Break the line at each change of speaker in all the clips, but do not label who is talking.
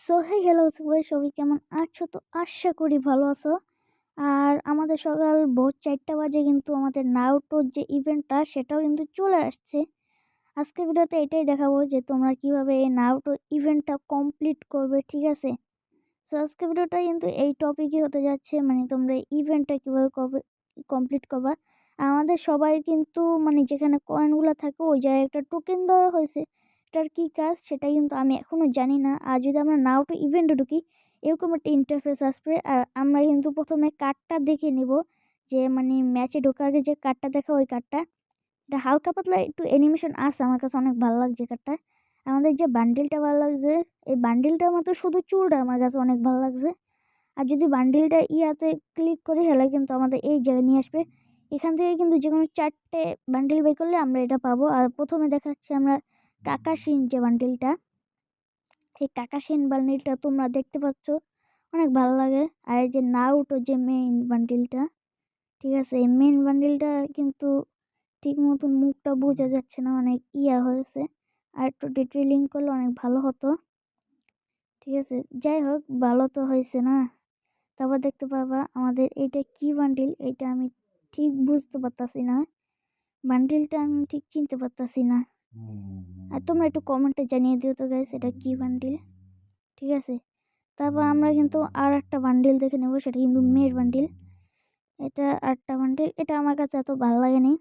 So hey hello সবাই, সবাই কেমন আছো? তো আশা করি ভালো আছো। আর আমাদের সকাল ভোর 4টা বাজে কিন্তু আমাদের নারুটোর যে ইভেন্টটা সেটাও কিন্তু চলে আসছে। আজকের ভিডিওতে এটাই দেখাবো যে তোমরা কিভাবে এই নারুটো ইভেন্টটা কমপ্লিট করবে, ঠিক আছে? সো আজকের ভিডিওটা কিন্তু এই টপিকই হতে যাচ্ছে, মানে তোমরা ইভেন্টটা কিভাবে কমপ্লিট করবা। আমাদের সবাই কিন্তু মানে যেখানে কয়েনগুলো থাকে ওই জায়গায় একটা টোকেন দেওয়া হয়েছে। এটার কী কাজ সেটা কিন্তু আমি এখনও জানি না। আর যদি আমরা নারুটো ইভেন্টে ঢুকি এরকম একটা ইন্টারফেস আসবে। আর আমরা কিন্তু প্রথমে কার্ডটা দেখে নিব, যে মানে ম্যাচে ঢোকার আগে যে কার্ডটা দেখা, ওই কার্ডটা এটা হালকা পাতলা একটু অ্যানিমেশন আছে, আমার কাছে অনেক ভালো লাগছে কার্ডটা। আমাদের যে বান্ডিলটা ভালো লাগছে, এই বান্ডিলটার মতো শুধু চুলটা আমার কাছে অনেক ভালো লাগছে। আর যদি বান্ডিলটা ইয়াতে ক্লিক করে হেলে কিন্তু আমাদের এই জায়গায় নিয়ে আসবে। এখান থেকে কিন্তু যে কোনো 4টে বান্ডিল বের করলে আমরা এটা পাবো। আর প্রথমে দেখাচ্ছি আমরা কাকাশিন যে বান্ডিলটা, এই কাকাশিন বান্ডিলটা তোমরা দেখতে পাচ্ছ, অনেক ভালো লাগে। আর এই যে নারুটো যে মেইন বান্ডিলটা, ঠিক আছে, এই মেইন বান্ডিলটা কিন্তু ঠিক মতন মুখটা বোঝা যাচ্ছে না, অনেক ইয়া হয়েছে। আর একটু ডিটেইলিং করলে অনেক ভালো হতো, ঠিক আছে। যাই হোক, ভালো তো হয়েছে না। তারপর দেখতে পাবা আমাদের এইটা কি বান্ডিল, এইটা আমি ঠিক বুঝতে পারতাছি না, বান্ডিলটা আমি ঠিক চিনতে পারতাছি না। আর তোমরা একটু কমেন্টে জানিয়ে দিও তো গাইস এটা কি বান্ডিল, ঠিক আছে। তারপর আমরা কিন্তু আর একটা বান্ডিল দেখে নেব, সেটা কিন্তু মেয়ের বান্ডিল। এটা আরেকটা বান্ডিল, এটা আমার কাছে এত ভালো লাগেনি।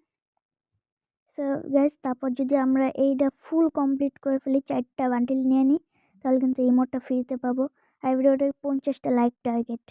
সো গাইস, তারপর যদি আমরা এইটা ফুল কমপ্লিট করে ফেলি, 4টা বান্ডিল নিয়ে নিই, তাহলে কিন্তু এই মোডটা ফ্রিতে পাবো। আর ভিডিওটা 50টা লাইক টার্গেট।